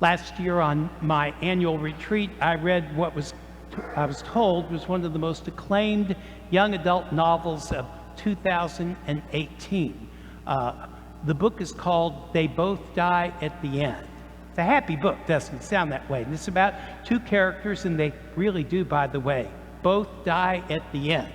Last year on my annual retreat, I read I was told was one of the most acclaimed young adult novels of 2018. The book is called They Both Die at the End. It's a happy book, doesn't sound that way. And it's about two characters, and they really do, by the way, both die at the end.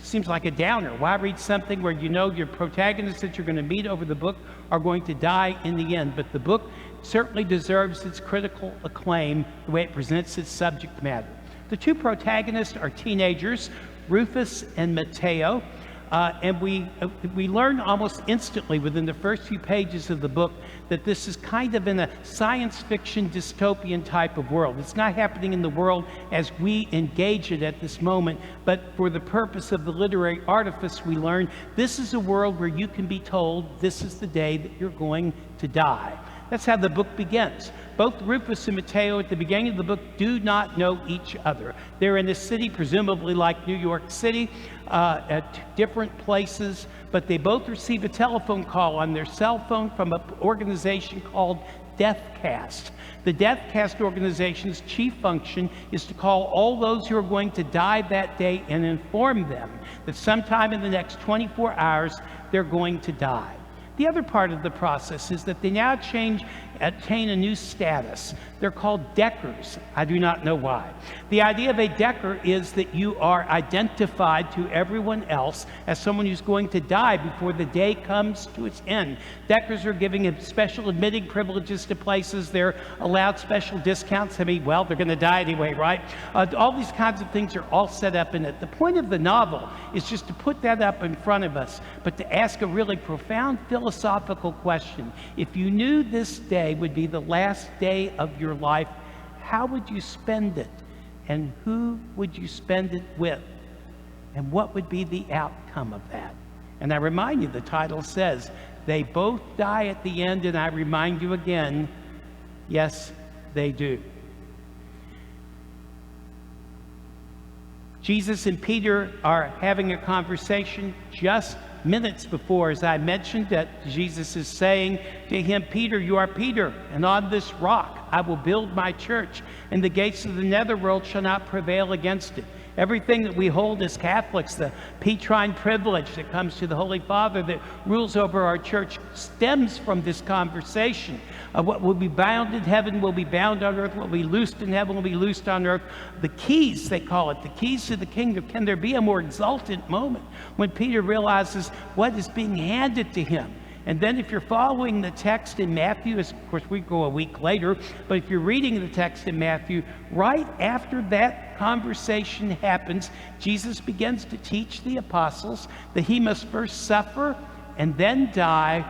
Seems like a downer. Why read something where you know your protagonists that you're going to meet over the book are going to die in the end? But the book certainly deserves its critical acclaim, the way it presents its subject matter. The two protagonists are teenagers, Rufus and Mateo, and we learn almost instantly within the first few pages of the book that this is kind of in a science fiction dystopian type of world. It's not happening in the world as we engage it at this moment, but for the purpose of the literary artifice, we learn this is a world where you can be told this is the day that you're going to die. That's how the book begins. Both Rufus and Mateo at the beginning of the book do not know each other. They're in a city, presumably like New York City, at different places, but they both receive a telephone call on their cell phone from an organization called DeathCast. The DeathCast organization's chief function is to call all those who are going to die that day and inform them that sometime in the next 24 hours they're going to die. The other part of the process is that they now attain a new status. They're called Deckers. I do not know why. The idea of a Decker is that you are identified to everyone else as someone who's going to die before the day comes to its end. Deckers are giving special admitting privileges to places. They're allowed special discounts. I mean, well, they're going to die anyway, right? All these kinds of things are all set up in it. The point of the novel is just to put that up in front of us, but to ask a really profound philosophical question. If you knew this day would be the last day of your life, how would you spend it? And who would you spend it with? And what would be the outcome of that? And I remind you, the title says, they both die at the end, and I remind you again, yes, they do. Jesus and Peter are having a conversation just minutes before, as I mentioned, that Jesus is saying to him, Peter, you are Peter, and on this rock I will build my church, and the gates of the netherworld shall not prevail against it. Everything that we hold as Catholics, the Petrine privilege that comes to the Holy Father that rules over our church, stems from this conversation of what will be bound in heaven will be bound on earth, what will be loosed in heaven will be loosed on earth. The keys, they call it, the keys to the kingdom. Can there be a more exultant moment when Peter realizes what is being handed to him? And then if you're following the text in Matthew, of course we go a week later, but if you're reading the text in Matthew, right after that conversation happens, Jesus begins to teach the apostles that he must first suffer and then die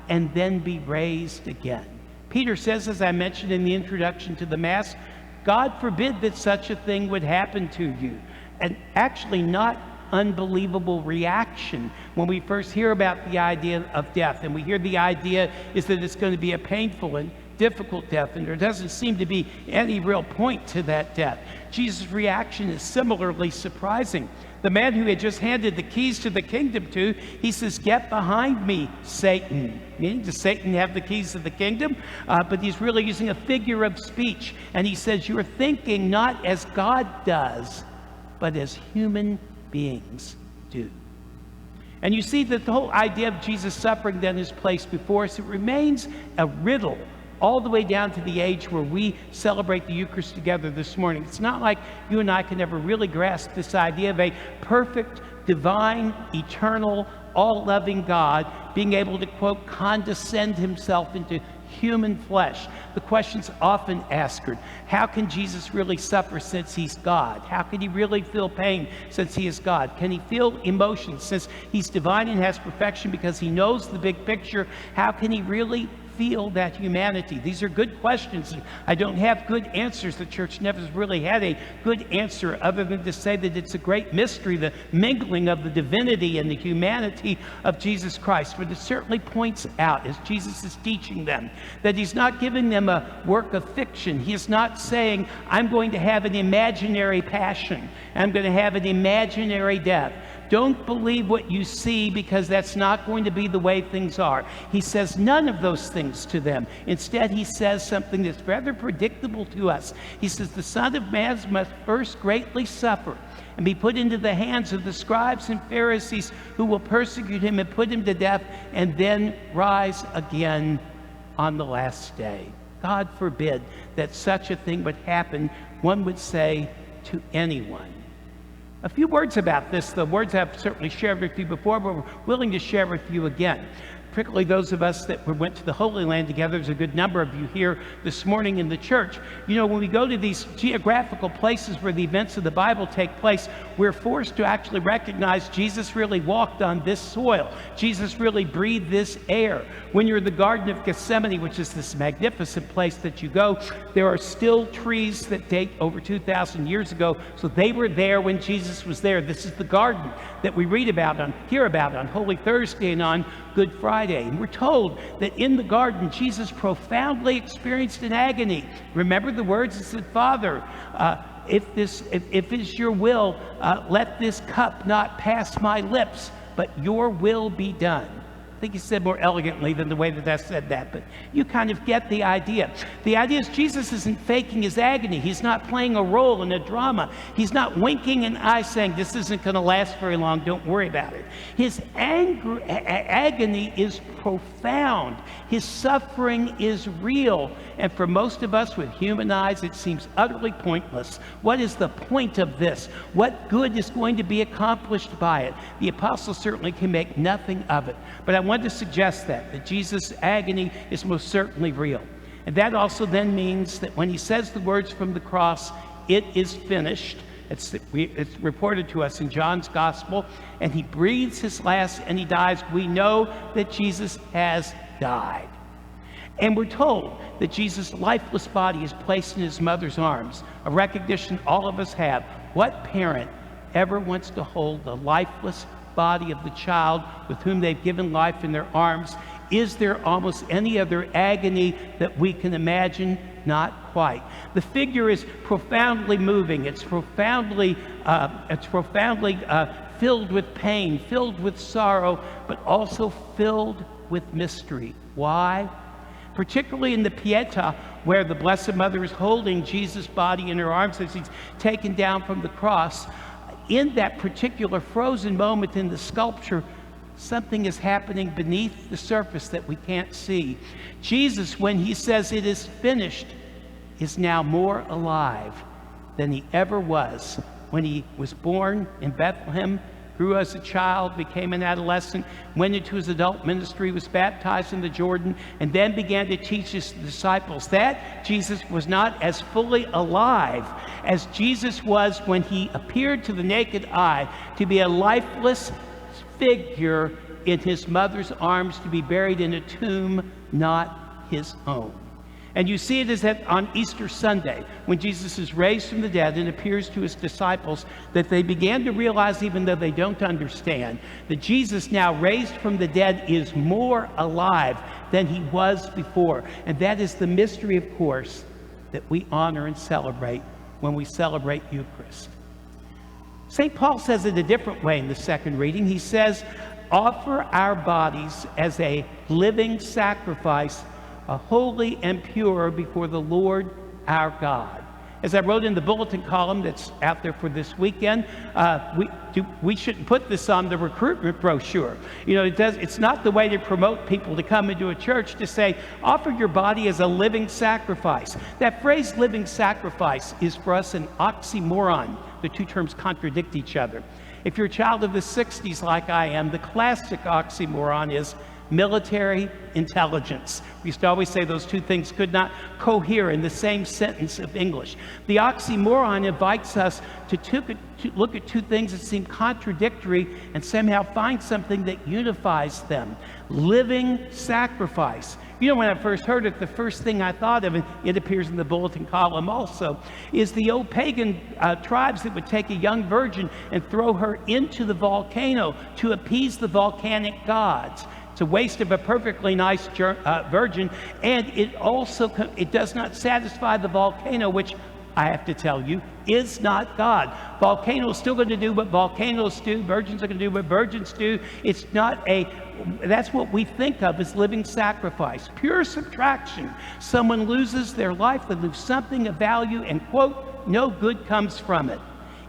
and then be raised again. Peter says, as I mentioned in the introduction to the Mass, God forbid that such a thing would happen to you. And actually not unbelievable reaction when we first hear about the idea of death, and we hear the idea is that it's going to be a painful and difficult death, and there doesn't seem to be any real point to that death. Jesus' reaction is similarly surprising. The man who had just handed the keys to the kingdom to, he says, "Get behind me, Satan." Meaning, does Satan have the keys to the kingdom? But he's really using a figure of speech, and he says, you're thinking not as God does, but as human beings do. And you see that the whole idea of Jesus suffering then is placed before us. It remains a riddle all the way down to the age where we celebrate the Eucharist together this morning. It's not like you and I can ever really grasp this idea of a perfect, divine, eternal, all-loving God being able to, quote, condescend himself into human flesh. The question's often asked, how can Jesus really suffer since he's God? How can he really feel pain since he is God? Can he feel emotion since he's divine and has perfection because he knows the big picture? How can he really feel that humanity? These are good questions. I don't have good answers. The church never really had a good answer other than to say that it's a great mystery, the mingling of the divinity and the humanity of Jesus Christ. But it certainly points out, as Jesus is teaching them, that he's not giving them a work of fiction. He is not saying, I'm going to have an imaginary passion. I'm going to have an imaginary death. Don't believe what you see, because that's not going to be the way things are. He says none of those things to them. Instead, he says something that's rather predictable to us. He says, the Son of Man must first greatly suffer and be put into the hands of the scribes and Pharisees, who will persecute him and put him to death, and then rise again on the last day. God forbid that such a thing would happen, one would say, to anyone. A few words about this. The words I've certainly shared with you before, but we're willing to share with you again. Particularly those of us that went to the Holy Land together. There's a good number of you here this morning in the church. You know, when we go to these geographical places where the events of the Bible take place, we're forced to actually recognize Jesus really walked on this soil. Jesus really breathed this air. When you're in the Garden of Gethsemane, which is this magnificent place that you go, there are still trees that date over 2,000 years ago. So they were there when Jesus was there. This is the garden that we hear about on Holy Thursday and on Good Friday. And we're told that in the garden, Jesus profoundly experienced an agony. Remember the words? He said, Father, if it is your will, let this cup not pass my lips, but your will be done. I think he said more elegantly than the way that I said that, but you kind of get the idea. The idea is Jesus isn't faking his agony. He's not playing a role in a drama. He's not winking an eye saying, this isn't going to last very long, don't worry about it. His agony is profound. His suffering is real. And for most of us with human eyes, it seems utterly pointless. What is the point of this? What good is going to be accomplished by it? The apostles certainly can make nothing of it. But I want to suggest that Jesus' agony is most certainly real. And that also then means that when he says the words from the cross, it is finished, it's reported to us in John's gospel, and he breathes his last and he dies, we know that Jesus has died. And we're told that Jesus' lifeless body is placed in his mother's arms, a recognition all of us have. What parent ever wants to hold the lifeless body of the child with whom they've given life in their arms? Is there almost any other agony that we can imagine? Not quite. The figure is profoundly moving. It's profoundly filled with pain, filled with sorrow, but also filled with mystery. Why? Particularly in the Pietà, where the Blessed Mother is holding Jesus' body in her arms as he's taken down from the cross. In that particular frozen moment in the sculpture, something is happening beneath the surface that we can't see. Jesus, when he says it is finished, is now more alive than he ever was when he was born in Bethlehem, grew as a child, became an adolescent, went into his adult ministry, was baptized in the Jordan, and then began to teach his disciples. That Jesus was not as fully alive as Jesus was when he appeared to the naked eye to be a lifeless figure in his mother's arms, to be buried in a tomb not his own. And you see it as that on Easter Sunday, when Jesus is raised from the dead and appears to his disciples, that they began to realize, even though they don't understand, that Jesus now raised from the dead is more alive than he was before. And that is the mystery, of course, that we honor and celebrate when we celebrate Eucharist. St. Paul says it a different way in the second reading. He says, offer our bodies as a living sacrifice, holy and pure before the Lord our God. As I wrote in the bulletin column that's out there for this weekend, we shouldn't put this on the recruitment brochure. You know, it's not the way to promote people to come into a church to say, offer your body as a living sacrifice. That phrase, living sacrifice, is for us an oxymoron. The two terms contradict each other. If you're a child of the 60s like I am, the classic oxymoron is military intelligence. We used to always say those two things could not cohere in the same sentence of English. The oxymoron invites us to look at two things that seem contradictory and somehow find something that unifies them. Living sacrifice. You know, when I first heard it, the first thing I thought of, and it appears in the bulletin column also, is the old pagan tribes that would take a young virgin and throw her into the volcano to appease the volcanic gods. It's a waste of a perfectly nice virgin, and it does not satisfy the volcano, which I have to tell you, is not God. Volcanoes still going to do what volcanoes do. Virgins are going to do what virgins do. It's not that's what we think of as living sacrifice. Pure subtraction. Someone loses their life, they lose something of value, and quote, no good comes from it.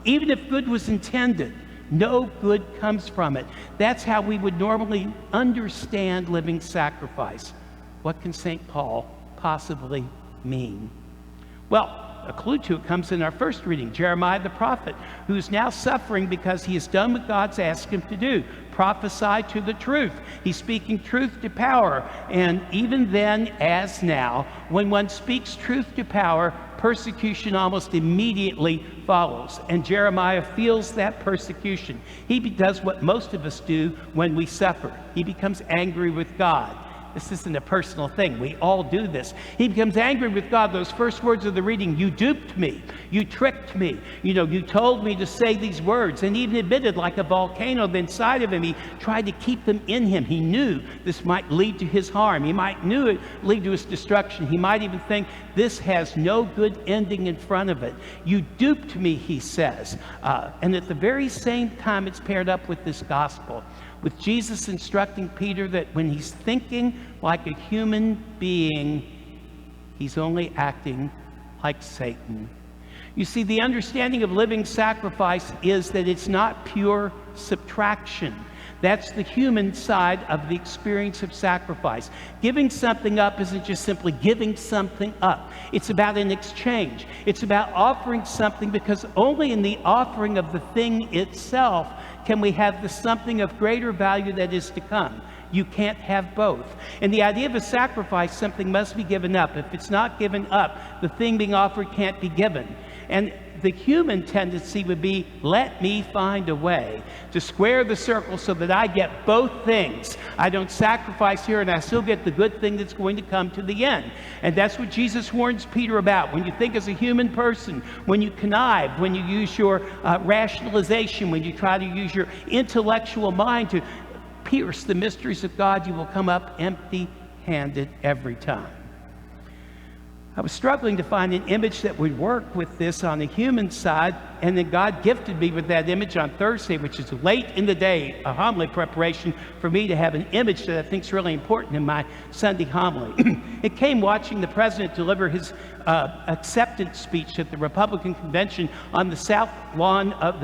Even if good was intended, no good comes from it. That's how we would normally understand living sacrifice. What can St. Paul possibly mean? Well, a clue to it comes in our first reading, Jeremiah the prophet, who's now suffering because he has done what God's asked him to do, prophesy to the truth. He's speaking truth to power. And even then, as now, when one speaks truth to power, persecution almost immediately follows. And Jeremiah feels that persecution. He does what most of us do when we suffer. He becomes angry with God. This isn't a personal thing. We all do this. He becomes angry with God. Those first words of the reading, you duped me. You tricked me. You told me to say these words. And he even admitted, like a volcano inside of him, he tried to keep them in him. He knew this might lead to his harm. He might knew it lead to his destruction. He might even think this has no good ending in front of it. You duped me, he says. And at the very same time, it's paired up with this gospel, with Jesus instructing Peter that when he's thinking like a human being, he's only acting like Satan. You see, the understanding of living sacrifice is that it's not pure subtraction. That's the human side of the experience of sacrifice. Giving something up isn't just simply giving something up. It's about an exchange. It's about offering something, because only in the offering of the thing itself can we have the something of greater value that is to come. You can't have both. And the idea of a sacrifice, something must be given up. If it's not given up, the thing being offered can't be given. And the human tendency would be, let me find a way to square the circle so that I get both things. I don't sacrifice here and I still get the good thing that's going to come to the end. And that's what Jesus warns Peter about. When you think as a human person, when you connive, when you use your rationalization, when you try to use your intellectual mind to pierce the mysteries of God, you will come up empty-handed every time. I was struggling to find an image that would work with this on the human side, and then God gifted me with that image on Thursday, which is late in the day, a homily preparation for me to have an image that I think is really important in my Sunday homily. It came watching the president deliver his acceptance speech at the Republican convention on the south lawn of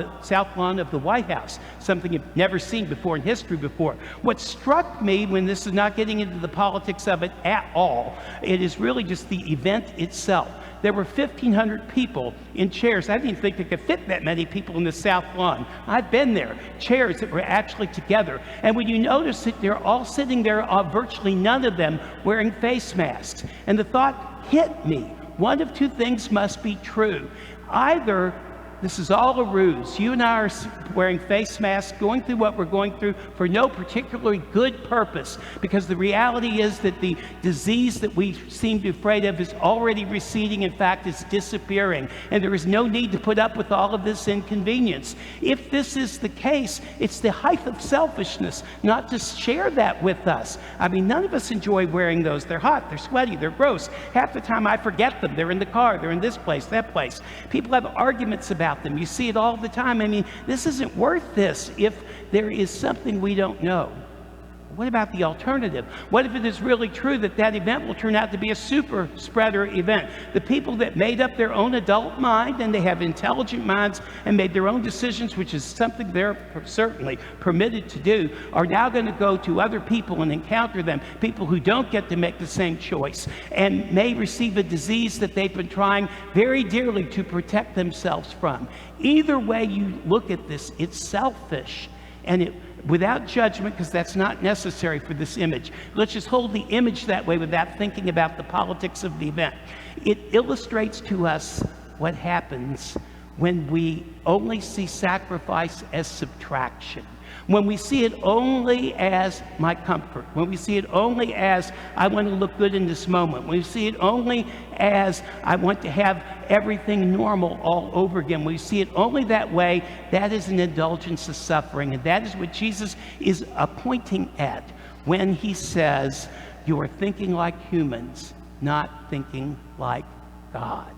the White House, something you've never seen before in history before. What struck me, when this is not getting into the politics of it at all, it is really just the event itself. There were 1,500 people in chairs. I didn't even think they could fit that many people in the South Lawn. I've been there. Chairs that were actually together. And when you notice that they're all sitting there, virtually none of them wearing face masks. And the thought hit me. One of two things must be true. Either this is all a ruse. You and I are wearing face masks, going through what we're going through for no particularly good purpose, because the reality is that the disease that we seem to be afraid of is already receding. In fact, it's disappearing, and there is no need to put up with all of this inconvenience. If this is the case, it's the height of selfishness not to share that with us. I mean, none of us enjoy wearing those. They're hot, they're sweaty, they're gross. Half the time I forget them. They're in the car, they're in this place, that place. People have arguments about them. You see it all the time. I mean, this isn't worth this if there is something we don't know. What about the alternative? What if it is really true that that event will turn out to be a super spreader event? The people that made up their own adult mind, and they have intelligent minds and made their own decisions, which is something they're certainly permitted to do, are now going to go to other people and encounter them, people who don't get to make the same choice, and may receive a disease that they've been trying very dearly to protect themselves from. Either way you look at this, it's selfish, and without judgment, because that's not necessary for this image. Let's just hold the image that way without thinking about the politics of the event. It illustrates to us what happens when we only see sacrifice as subtraction. When we see it only as my comfort, when we see it only as I want to look good in this moment, when we see it only as I want to have everything normal all over again, when we see it only that way, that is an indulgence of suffering. And that is what Jesus is pointing at when he says, you are thinking like humans, not thinking like God.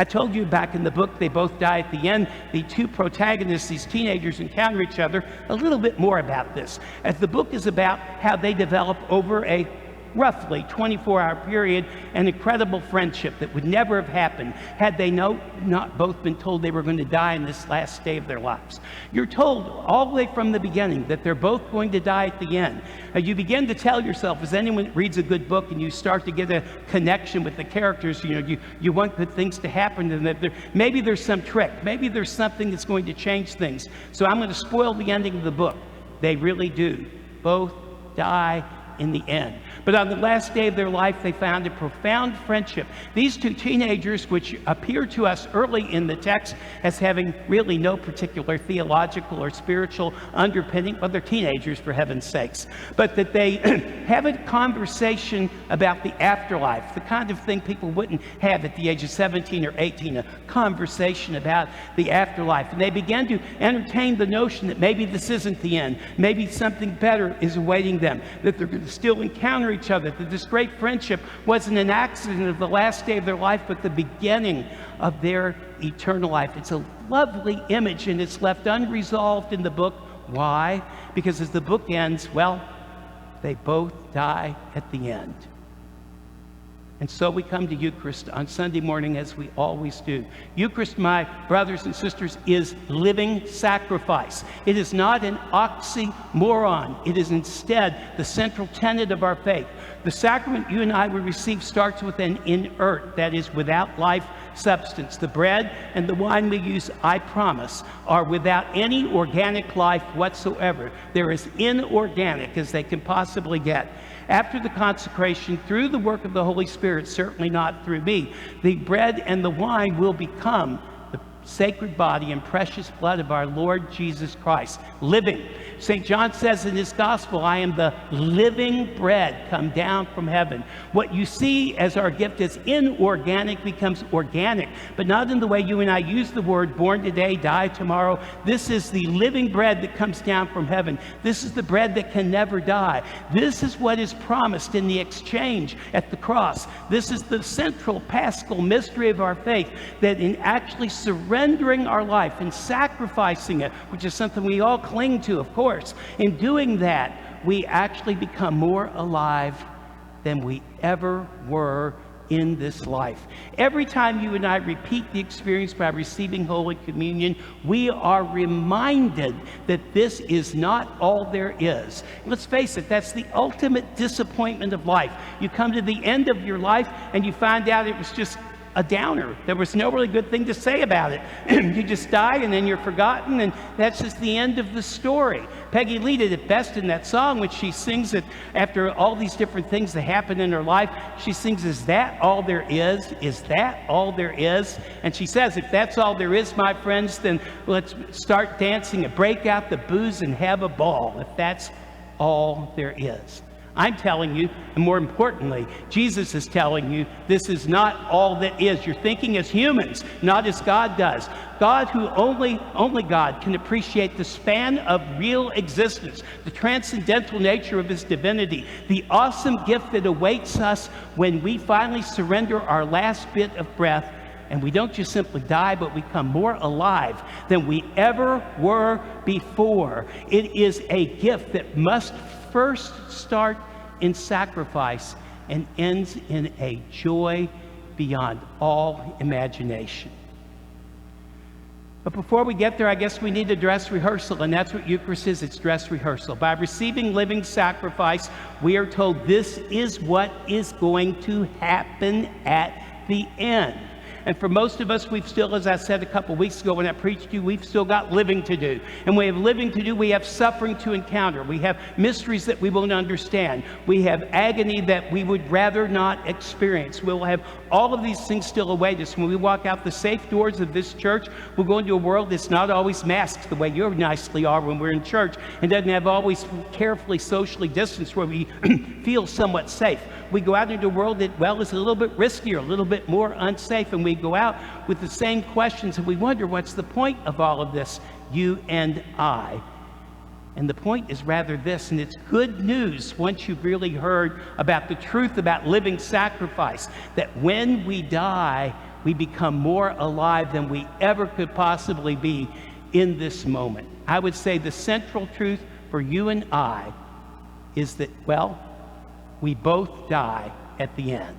I told you back in the book, they both die at the end. The two protagonists, these teenagers, encounter each other. A little bit more about this, as the book is about how they develop over a roughly 24-hour period an incredible friendship that would never have happened had they not both been told they were going to die in this last day of their lives. You're told all the way from the beginning that they're both going to die at the end. You begin to tell yourself, as anyone reads a good book and you start to get a connection with the characters, you want good things to happen, and that maybe there's some trick, maybe there's something that's going to change things. So I'm going to spoil the ending of the book. They really do both die in the end. But on the last day of their life, they found a profound friendship. These two teenagers, which appear to us early in the text as having really no particular theological or spiritual underpinning, well, they're teenagers for heaven's sakes, but that they have a conversation about the afterlife, the kind of thing people wouldn't have at the age of 17 or 18, a conversation about the afterlife. And they began to entertain the notion that maybe this isn't the end, maybe something better is awaiting them, that they're going to still encounter each other, that this great friendship wasn't an accident of the last day of their life, but the beginning of their eternal life. It's a lovely image, and it's left unresolved in the book. Why? Because as the book ends, well, they both die at the end. And so we come to Eucharist on Sunday morning, as we always do. Eucharist, my brothers and sisters, is living sacrifice. It is not an oxymoron. It is instead the central tenet of our faith. The sacrament you and I will receive starts with an inert, that is, without life substance. The bread and the wine we use, I promise, are without any organic life whatsoever. They're as inorganic as they can possibly get. After the consecration, through the work of the Holy Spirit, certainly not through me, the bread and the wine will become the sacred body and precious blood of our Lord Jesus Christ, living. St. John says in his gospel, I am the living bread come down from heaven. What you see as our gift as inorganic becomes organic, but not in the way you and I use the word born today, die tomorrow. This is the living bread that comes down from heaven. This is the bread that can never die. This is what is promised in the exchange at the cross. This is the central paschal mystery of our faith, that in actually surrendering our life and sacrificing it, which is something we all cling to, of course, in doing that, we actually become more alive than we ever were in this life. Every time you and I repeat the experience by receiving Holy Communion, we are reminded that this is not all there is. Let's face it, that's the ultimate disappointment of life. You come to the end of your life and you find out it was just a downer. There was no really good thing to say about it. You just die and then you're forgotten, and that's just the end of the story. Peggy Lee did it best in that song, which she sings it after all these different things that happen in her life. She sings, is that all there is? Is that all there is? And she says, if that's all there is, my friends, then let's start dancing and break out the booze and have a ball, if that's all there is. I'm telling you, and more importantly, Jesus is telling you, this is not all that is. You're thinking as humans, not as God does. God, who only God can appreciate the span of real existence, the transcendental nature of his divinity, the awesome gift that awaits us when we finally surrender our last bit of breath, and we don't just simply die, but we become more alive than we ever were before. It is a gift that must first start in sacrifice and ends in a joy beyond all imagination. But before we get there, I guess we need a dress rehearsal, and that's what Eucharist is. It's dress rehearsal. By receiving living sacrifice, we are told this is what is going to happen at the end. And for most of us, we've still, as I said a couple weeks ago when I preached to you, we've still got living to do. And we have living to do. We have suffering to encounter. We have mysteries that we won't understand. We have agony that we would rather not experience. We'll have all of these things still await us. When we walk out the safe doors of this church, we'll go into a world that's not always masked the way you nicely are when we're in church, and doesn't have always carefully socially distanced where we feel somewhat safe. We go out into a world that, well, is a little bit riskier, a little bit more unsafe, and we go out with the same questions, and we wonder, what's the point of all of this, you and I? And the point is rather this, and it's good news once you've really heard about the truth about living sacrifice, that when we die, we become more alive than we ever could possibly be in this moment. I would say the central truth for you and I is that, well, we both die at the end.